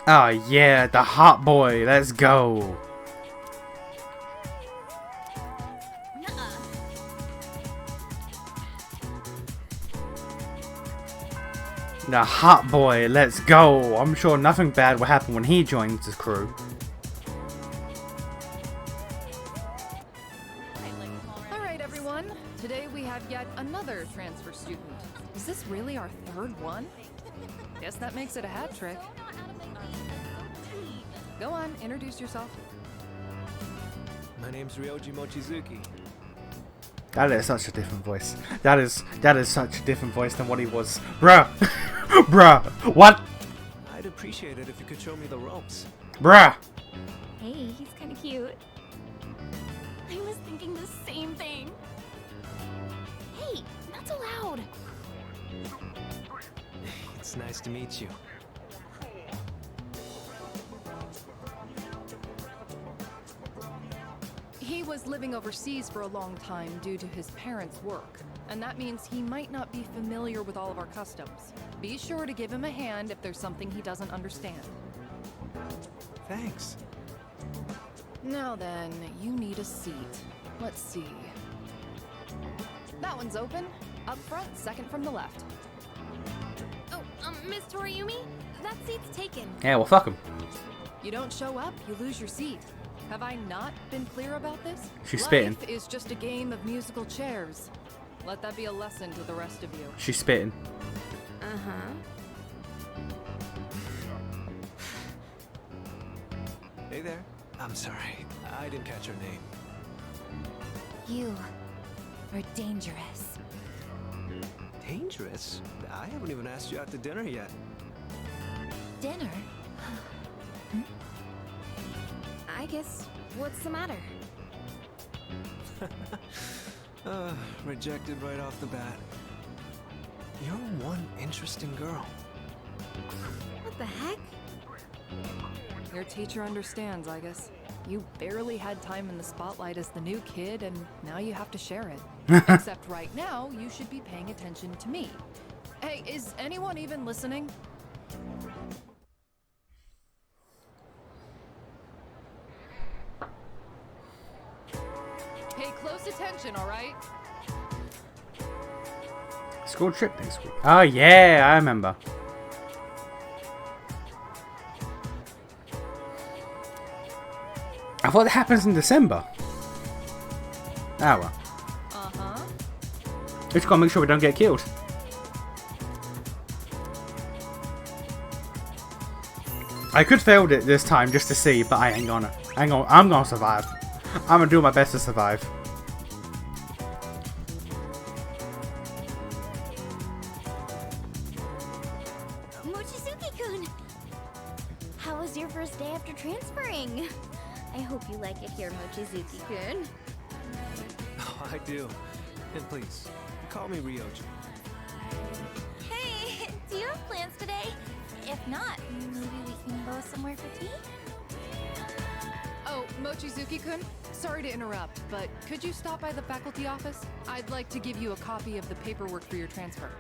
Oh yeah, the hot boy. Let's go. The hot boy, let's go. I'm sure nothing bad will happen when he joins the crew. Alright everyone, today we have yet another transfer student. Is this really our third one? Guess that makes it a hat trick. Go on, introduce yourself. My name's Ryoji Mochizuki. That is such a different voice. That is such a different voice than what he was. Bruh. Bruh. What? I'd appreciate it if you could show me the ropes. Bruh. Hey, he's kind of cute. I was thinking the same thing. Hey, not so loud. It's nice to meet you. He was living overseas for a long time due to his parents' work, and that means he might not be familiar with all of our customs. Be sure to give him a hand if there's something he doesn't understand. Thanks. Now then, you need a seat. Let's see. That one's open. Up front, second from the left. Oh, Miss Toriumi? That seat's taken. Yeah, well, fuck him. You don't show up, you lose your seat. Have I not been clear about this? She's spitting. Life is just a game of musical chairs. Let that be a lesson to the rest of you. She's spitting. Hey there. I'm sorry. I didn't catch your name. You are dangerous. Dangerous? I haven't even asked you out to dinner yet. Dinner? I guess, what's the matter? Rejected right off the bat. You're one interesting girl. What the heck? Your teacher understands, I guess. You barely had time in the spotlight as the new kid, and now you have to share it. Except right now, you should be paying attention to me. Hey, is anyone even listening? Pay close attention, alright? School trip next week. Oh yeah, I remember. I thought that happens in December. Ah well. Uh-huh. We just gotta make sure we don't get killed. I could fail it this time just to see, but I ain't gonna. I'm gonna survive. I'm gonna do my best to survive. Mochizuki-kun! How was your first day after transferring? I hope you like it here, Mochizuki-kun. Oh, I do. And please, call me Ryoji. Hey, do you have plans today? If not, maybe we can go somewhere for tea? Oh, Mochizuki-kun, sorry to interrupt, but could you stop by the faculty office? I'd like to give you a copy of the paperwork for your transfer.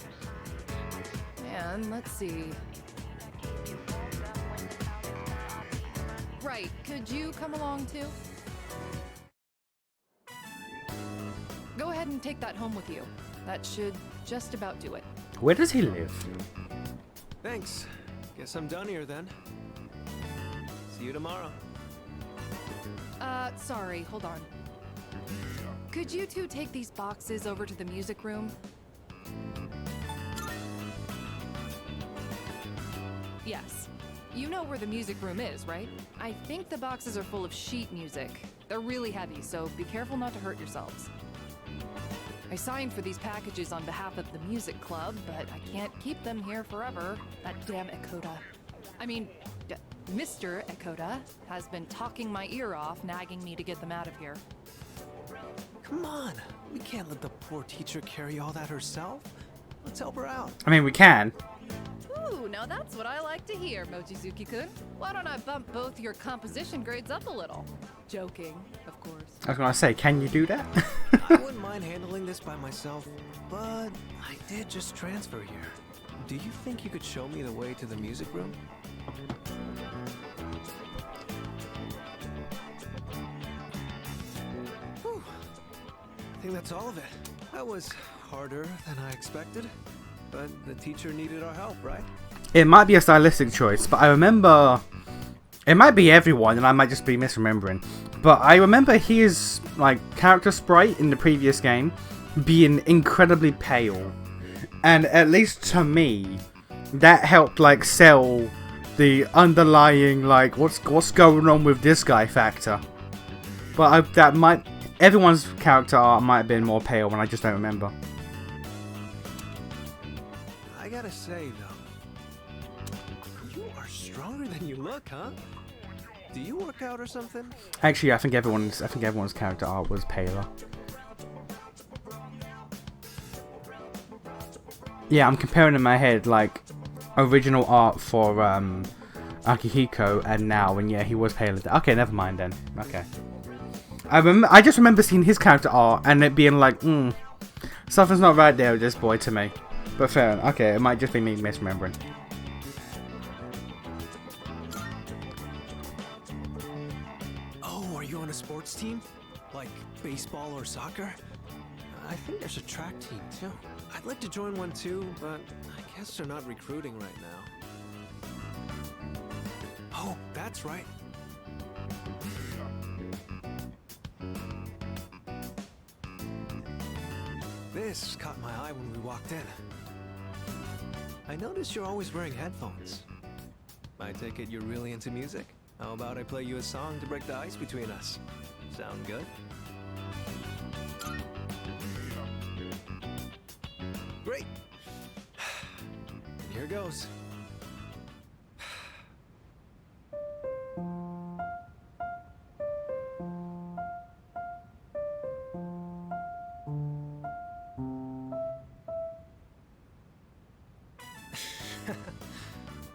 And let's see. Right, could you come along too? Go ahead and take that home with you. That should just about do it. Where does he live? Thanks. Guess I'm done here then. See you tomorrow. Sorry, hold on. Could you two take these boxes over to the music room? Yes. You know where the music room is, right? I think the boxes are full of sheet music. They're really heavy, so be careful not to hurt yourselves. I signed for these packages on behalf of the music club, but I can't keep them here forever. That damn Ekota. I mean, Mr. Ekota has been talking my ear off, nagging me to get them out of here. Come on. We can't let the poor teacher carry all that herself. Let's help her out. I mean, we can. Ooh, now that's what I like to hear, Mochizuki-kun. Why don't I bump both your composition grades up a little? Joking, of course. I was gonna say, can you do that? I wouldn't mind handling this by myself, but I did just transfer here. Do you think you could show me the way to the music room? Whew. I think that's all of it. That was harder than I expected, but the teacher needed our help, right? It might be a stylistic choice, but I remember... It might be everyone, and I might just be misremembering. But I remember his like character sprite in the previous game being incredibly pale. And at least to me, that helped like sell the underlying like what's going on with this guy factor. But everyone's character art might have been more pale, and I just don't remember. I gotta say though, you are stronger than you look, huh? Do you work out or something? Actually, I think everyone's character art was paler. Yeah, I'm comparing in my head like original art for Akihiko and now, and yeah, he was paler. Okay, never mind then. Okay. I just remember seeing his character art and it being like, something's not right there with this boy to me. But fair enough. Okay, it might just be me misremembering. Oh, are you on a sports team? Like baseball or soccer? I think there's a track team too. I'd like to join one too, but I guess they're not recruiting right now. Oh, that's right. This caught my eye when we walked in. I noticed you're always wearing headphones. I take it you're really into music? How about I play you a song to break the ice between us? Sound good? Great! Here goes.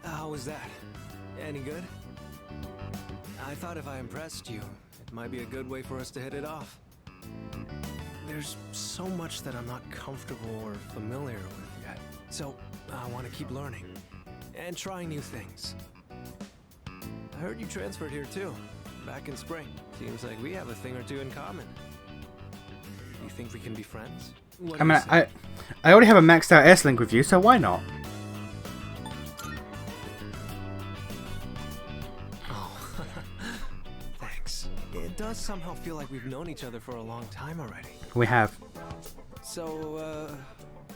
How was that? Any good? I thought if I impressed you, it might be a good way for us to hit it off. There's so much that I'm not comfortable or familiar with yet, so I want to keep learning and trying new things. I heard you transferred here too, back in spring. Seems like we have a thing or two in common. You think we can be friends? What I do mean, you say? I already have a maxed out S-Link with you, so why not? Thanks. It does somehow feel like we've known each other for a long time already. We have. So,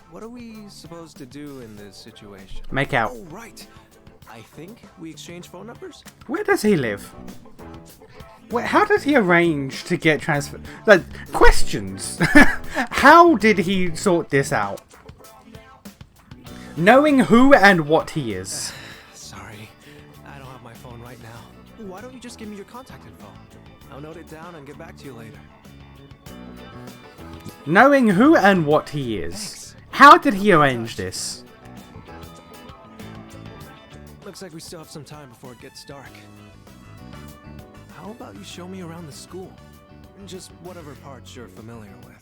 what are we supposed to do in this situation? Make out. Oh, right. I think we exchange phone numbers? Where does he live? Wait, how does he arrange to get transferred? Like, questions. How did he sort this out? Knowing who and what he is. Sorry, I don't have my phone right now. Why don't you just give me your contact info? I'll note it down and get back to you later. Knowing who and what he is. Thanks. How did he arrange this? Looks like we still have some time before it gets dark. How about you show me around the school? Just whatever parts you're familiar with.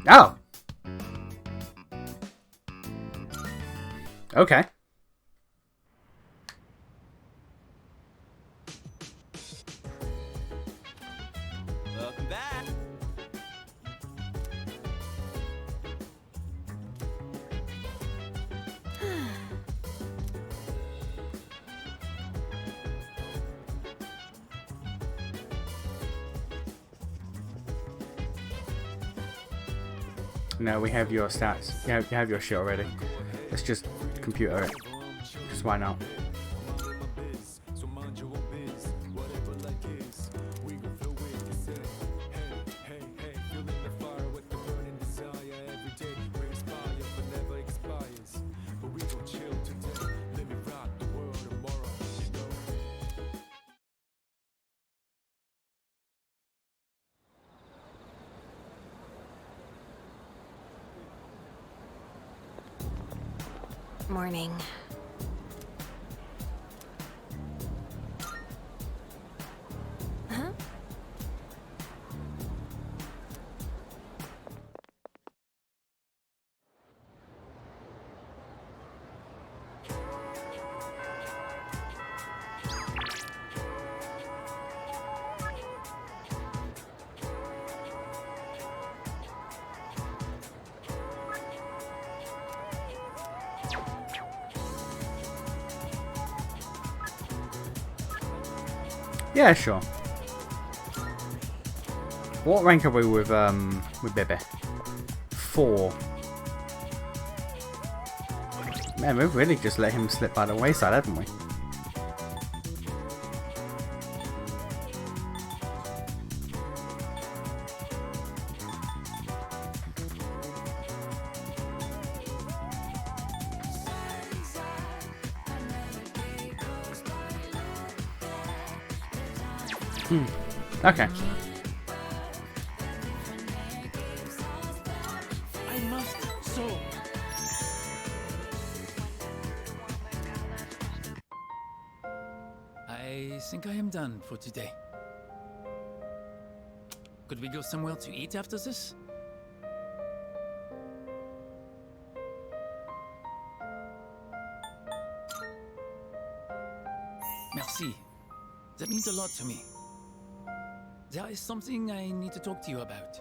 Oh. Okay. Welcome back. No, we have your stats. You have your shit already. Let's just computer it. Just why not? Morning. Huh? Yeah, sure. What rank are we with Bebe? 4. Man, we've really just let him slip by the wayside, haven't we? Okay. I must so. I think I am done for today. Could we go somewhere to eat after this? Merci. That means a lot to me. There is something I need to talk to you about.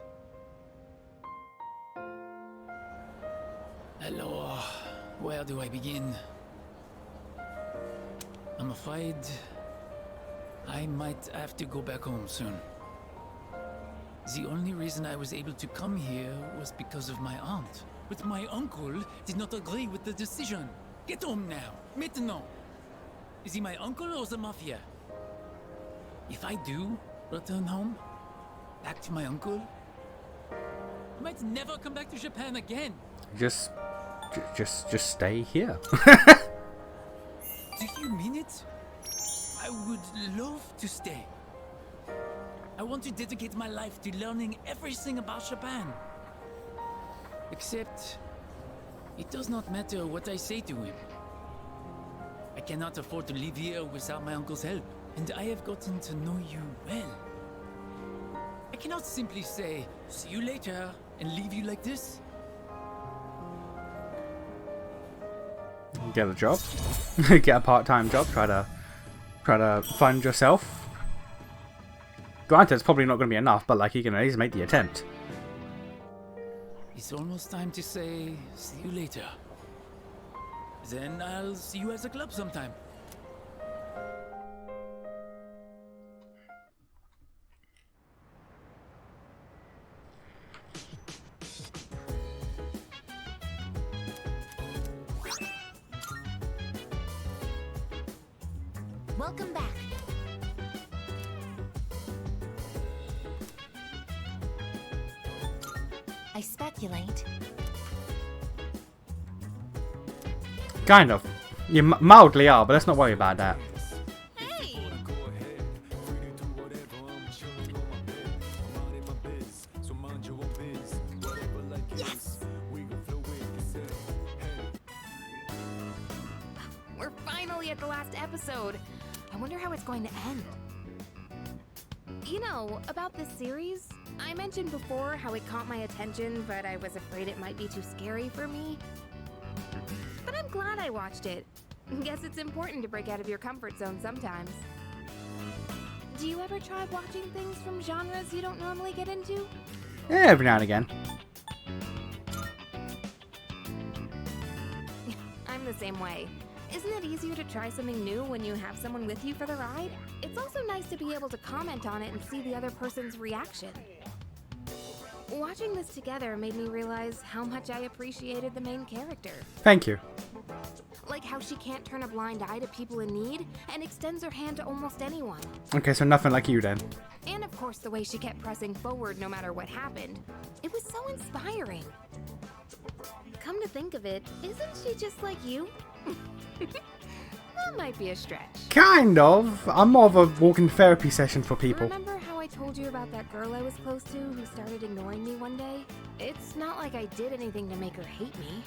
Hello, where do I begin? I'm afraid I might have to go back home soon. The only reason I was able to come here was because of my aunt. But my uncle did not agree with the decision. Get home now, maintenant. Is he my uncle or the mafia? If I do return home, back to my uncle, I might never come back to Japan again. Just stay here. Do you mean it? I would love to stay. I want to dedicate my life to learning everything about Japan. Except, it does not matter what I say to him. I cannot afford to live here without my uncle's help, and I have gotten to know you well. I cannot simply say, see you later, and leave you like this. Get a job. Get a part-time job. Try to fund yourself. Granted, it's probably not going to be enough, but like you can at least make the attempt. It's almost time to say, see you later. Then I'll see you at the club sometime. Welcome back. I speculate. Kind of. You mildly are, but let's not worry about that. Hey! Yes! We're finally at the last episode. I wonder how it's going to end. You know, about this series, I mentioned before how it caught my attention, but I was afraid it might be too scary for me. But I'm glad I watched it. Guess it's important to break out of your comfort zone sometimes. Do you ever try watching things from genres you don't normally get into? Yeah, every now and again. I'm the same way. Isn't it easier to try something new when you have someone with you for the ride? It's also nice to be able to comment on it and see the other person's reaction. Watching this together made me realize how much I appreciated the main character. Thank you. Like how she can't turn a blind eye to people in need and extends her hand to almost anyone. Okay, so nothing like you then. And of course the way she kept pressing forward no matter what happened. It was so inspiring. Come to think of it, isn't she just like you? That might be a stretch. Kind of. I'm more of a walking therapy session for people. Remember how I told you about that girl I was close to who started ignoring me one day? It's not like I did anything to make her hate me.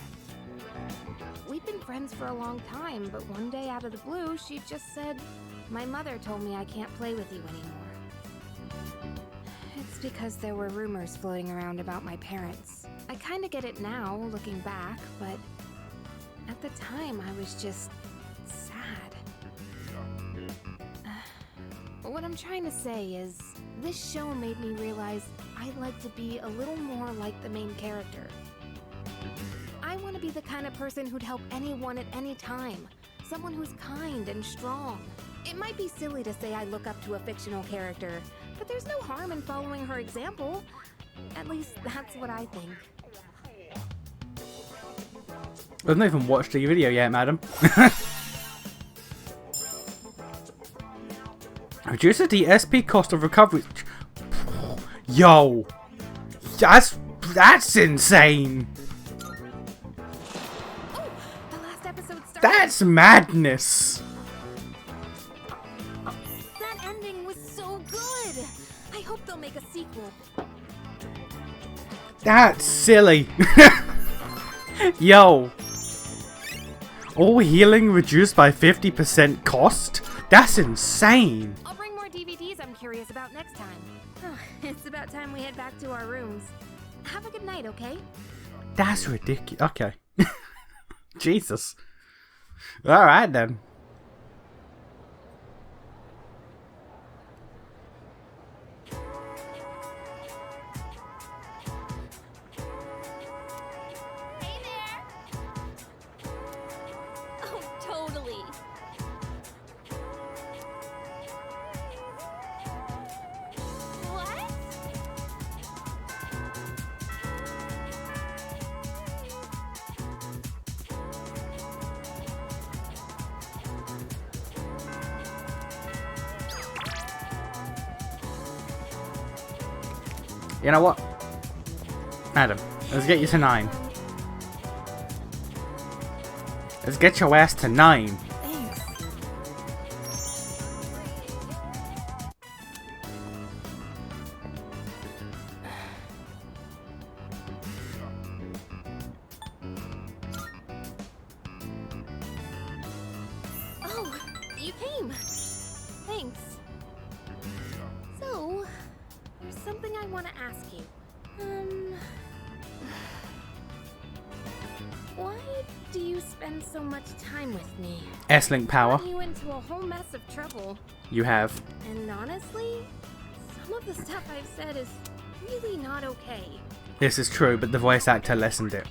We'd been friends for a long time, but one day out of the blue, she just said, "My mother told me I can't play with you anymore." It's because there were rumors floating around about my parents. I kinda get it now, looking back, but at the time I was just sad. What I'm trying to say is, this show made me realize I'd like to be a little more like the main character. I want to be the kind of person who'd help anyone at any time. Someone who's kind and strong. It might be silly to say I look up to a fictional character, but there's no harm in following her example. At least that's what I think. I've not even watched the video yet, madam. Reduces the SP cost of recovery. Yo, that's insane. Oh, the last episode started. That's madness. That ending was so good. I hope they'll make a sequel. That's silly. Yo. All healing reduced by 50% cost? That's insane. I'll bring more DVDs I'm curious about next time. It's about time we head back to our rooms. Have a good night, okay? That's ridiculous. Okay. Jesus. Alright then. Hey there! Oh, totally. What? You know what? Adam, let's get you to 9. Let's get your ass to 9. Thanks. Oh, you came. Thanks. So, there's something I want to ask you. Why do you spend so much time with me? S-Link power. Got you into a whole mess of trouble. You have. And honestly, some of the stuff I've said is really not okay. This is true, but the voice actor lessened it.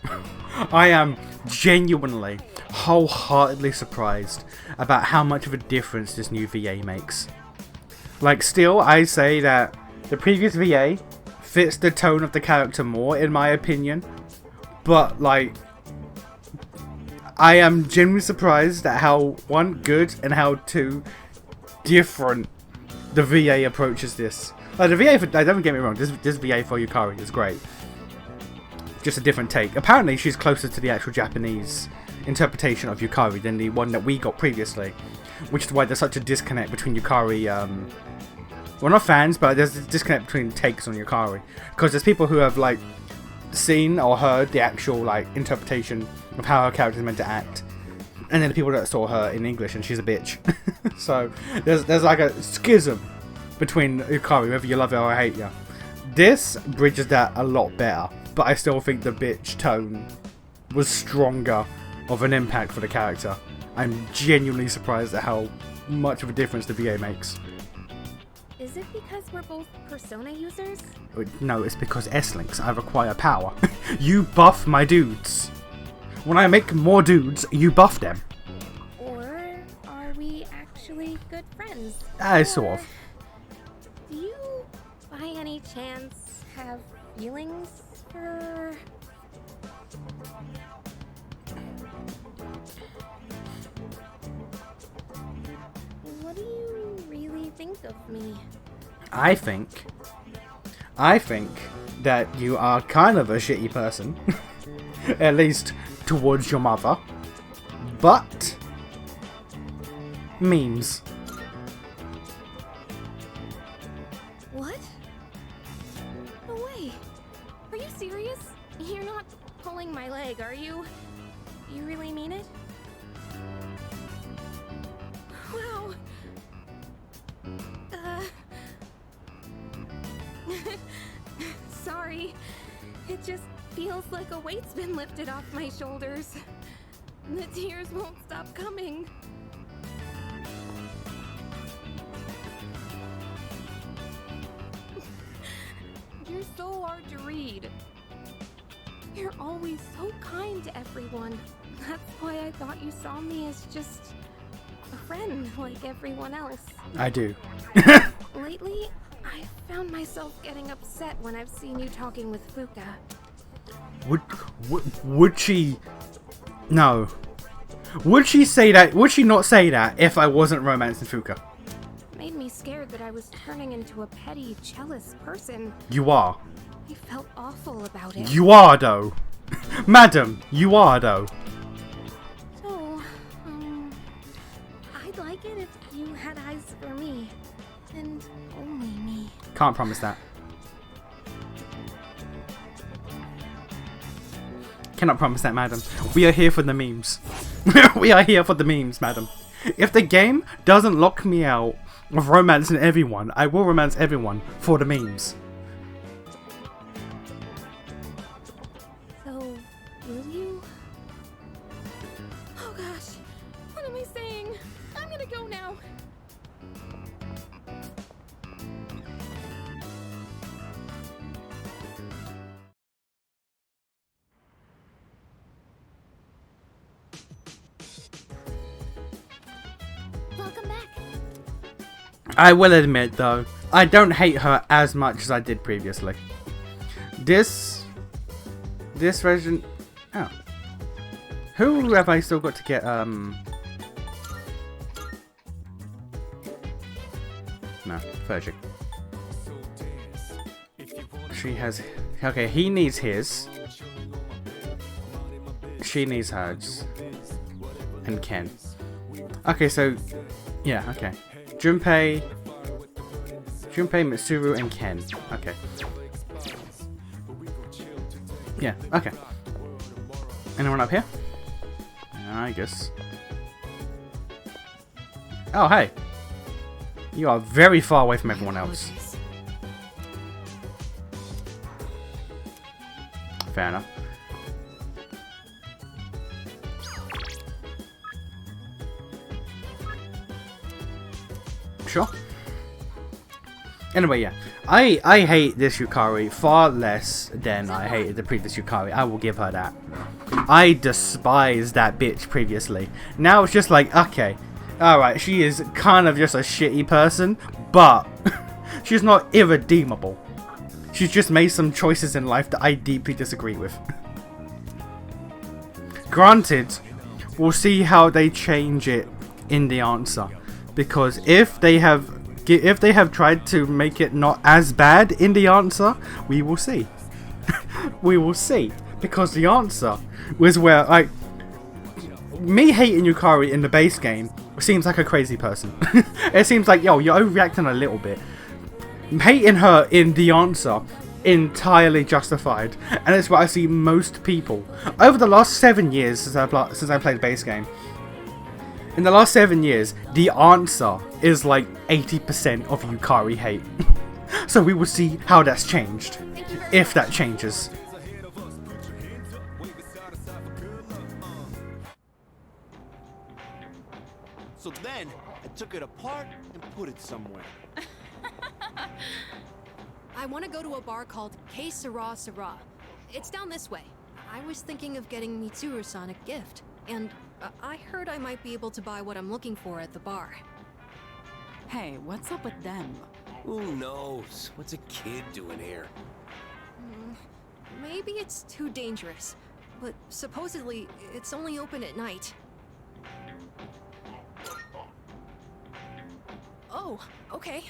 I am genuinely, wholeheartedly surprised about how much of a difference this new VA makes. Like, still, I say that the previous VA fits the tone of the character more, in my opinion. But, like, I am genuinely surprised at how, 1, good, and how 2, different the VA approaches this. Like, the VA, don't get me wrong, this VA for Yukari is great. Just a different take. Apparently, she's closer to the actual Japanese interpretation of Yukari than the one that we got previously. Which is why there's such a disconnect between Yukari, well, not fans, but there's a disconnect between takes on Yukari. Because there's people who have, like, seen or heard the actual, like, interpretation of how her character is meant to act. And then the people that saw her in English and she's a bitch. So, there's like a schism between Yukari, whether you love her or hate her. This bridges that a lot better. But I still think the bitch tone was stronger of an impact for the character. I'm genuinely surprised at how much of a difference the VA makes. Is it because we're both Persona users? No, it's because S-Links, I require power. You buff my dudes. When I make more dudes, you buff them. Or are we actually good friends? Sort of. Do you, by any chance, have feelings for... What do you really think of me? I think that you are kind of a shitty person. At least towards your mother. But memes. What? No way. Are you serious? You're not pulling my leg, are you? You really mean it? Wow. Sorry. It just feels like a weight's been lifted off my shoulders. The tears won't stop coming. You're so hard to read. You're always so kind to everyone. That's why I thought you saw me as just a friend like everyone else. I do. Lately, I found myself getting upset when I've seen you talking with Fuka. Would she? No. Would she say that? Would she not say that if I wasn't romancing Fuka? Made me scared that I was turning into a petty, jealous person. You are. I felt awful about it. You are though. Madam, you are though. So, I'd like it if you had eyes for me. And only me. Can't promise that. Cannot promise that, madam. We are here for the memes. We are here for the memes, madam. If the game doesn't lock me out of romancing everyone, I will romance everyone for the memes. So, will you? Oh gosh, what am I saying? I'm gonna go now. Welcome back. I will admit, though, I don't hate her as much as I did previously. This version... Oh. Who have I still got to get, No, Virgin. She has... Okay, he needs his. She needs hers. And Ken. Okay, so... Yeah, okay. Junpei, Mitsuru, and Ken. Okay. Yeah, okay. Anyone up here? I guess. Oh, hey. You are very far away from everyone else. Fair enough. Sure. Anyway, yeah. I hate this Yukari far less than I hated the previous Yukari. I will give her that. I despised that bitch previously. Now it's just like, okay, alright, she is kind of just a shitty person, but she's not irredeemable. She's just made some choices in life that I deeply disagree with. Granted, we'll see how they change it in the answer. Because if they have tried to make it not as bad in the answer, we will see. We will see. Because the answer was where, like, me hating Yukari in the base game seems like a crazy person. It seems like, yo, you're overreacting a little bit. Hating her in the answer, entirely justified. And it's what I see most people over the last 7 years since I played the base game. In the last 7 years, the answer is like 80% of Yukari hate. So we will see how that's changed. If that changes. So then, I took it apart and put it somewhere. I want to go to a bar called K Sera Sera. It's down this way. I was thinking of getting Mitsuru-san a gift, and I heard I might be able to buy what I'm looking for at the bar. Hey, what's up with them? Who knows? What's a kid doing here? Maybe it's too dangerous, but supposedly it's only open at night. Oh, okay.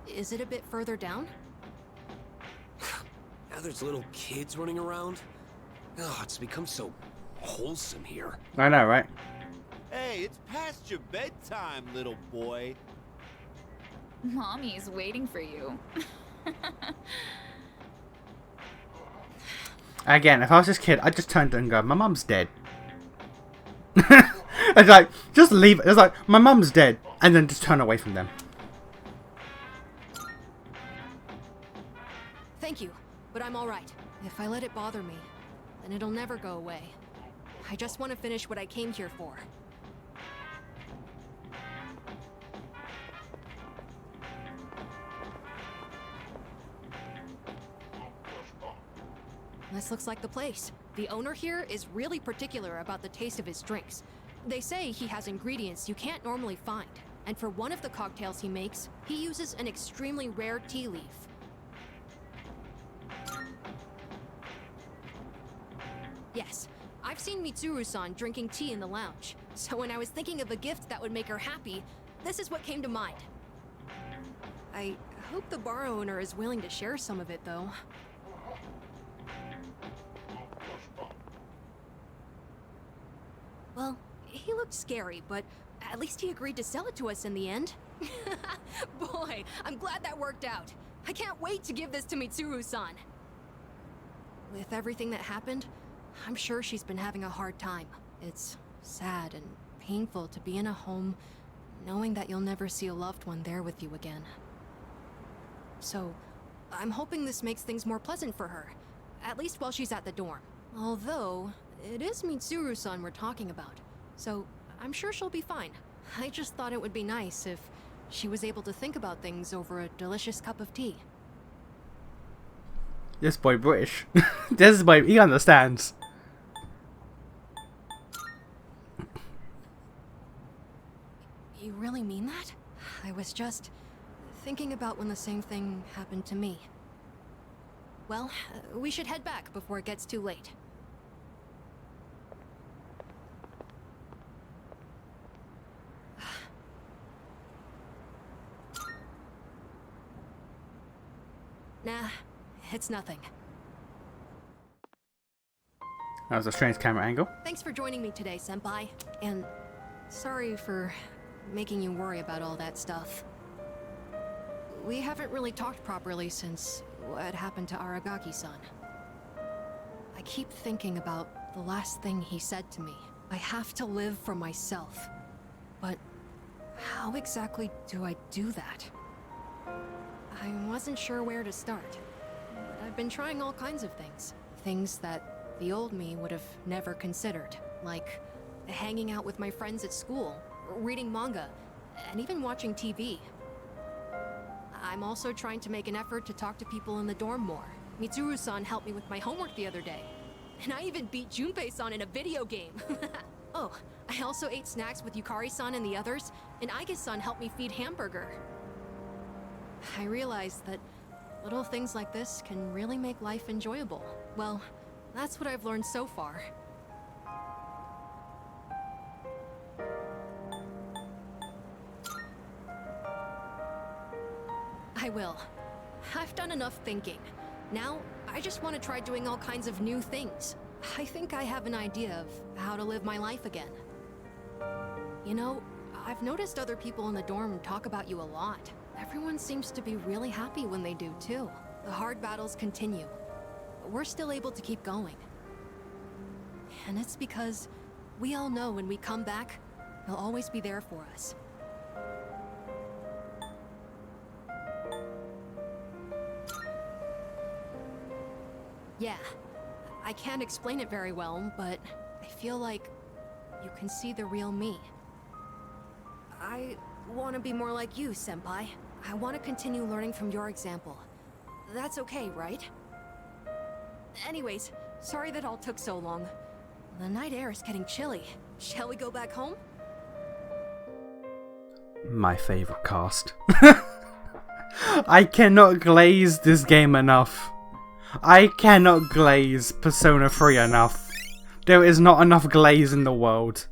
Is it a bit further down? Now there's little kids running around. Oh, it's become so wholesome here. I know, right? Hey, it's past your bedtime, little boy. Mommy's waiting for you. Again, if I was this kid, I'd just turn to and go, my mum's dead. It's like, just leave it. It's like, my mum's dead. And then just turn away from them. Thank you, but I'm alright. If I let it bother me, then it'll never go away. I just want to finish what I came here for. This looks like the place. The owner here is really particular about the taste of his drinks. They say he has ingredients you can't normally find, and for one of the cocktails he makes, he uses an extremely rare tea leaf. Yes, I've seen Mitsuru-san drinking tea in the lounge, so when I was thinking of a gift that would make her happy, this is what came to mind. I hope the bar owner is willing to share some of it, though. Well, he looked scary, but at least he agreed to sell it to us in the end. Boy, I'm glad that worked out. I can't wait to give this to Mitsuru-san. With everything that happened, I'm sure she's been having a hard time. It's sad and painful to be in a home knowing that you'll never see a loved one there with you again. So, I'm hoping this makes things more pleasant for her, at least while she's at the dorm. Although, it is Mitsuru-san we're talking about, so I'm sure she'll be fine. I just thought it would be nice if she was able to think about things over a delicious cup of tea. This boy British. This boy, he understands. You really mean that? I was just thinking about when the same thing happened to me. Well, we should head back before it gets too late. Nah, it's nothing. That was a strange camera angle. Thanks for joining me today, Senpai. And sorry for making you worry about all that stuff. We haven't really talked properly since what happened to Aragaki-san. I keep thinking about the last thing he said to me. I have to live for myself. But how exactly do I do that? I wasn't sure where to start. But I've been trying all kinds of things. Things that the old me would have never considered. Like hanging out with my friends at school, reading manga, and even watching TV. I'm also trying to make an effort to talk to people in the dorm more. Mitsuru-san helped me with my homework the other day. And I even beat Junpei-san in a video game. Oh, I also ate snacks with Yukari-san and the others, and Aige-san helped me feed Hamburger. I realized that little things like this can really make life enjoyable. Well, that's what I've learned so far. I will. I've done enough thinking. Now, I just want to try doing all kinds of new things. I think I have an idea of how to live my life again. You know, I've noticed other people in the dorm talk about you a lot. Everyone seems to be really happy when they do, too. The hard battles continue, but we're still able to keep going. And it's because we all know when we come back, they'll always be there for us. Yeah, I can't explain it very well, but I feel like you can see the real me. I want to be more like you, Senpai. I want to continue learning from your example. That's okay, right? Anyways, sorry that all took so long. The night air is getting chilly. Shall we go back home? My favorite cast. I cannot glaze this game enough. I cannot glaze Persona 3 enough. There is not enough glaze in the world.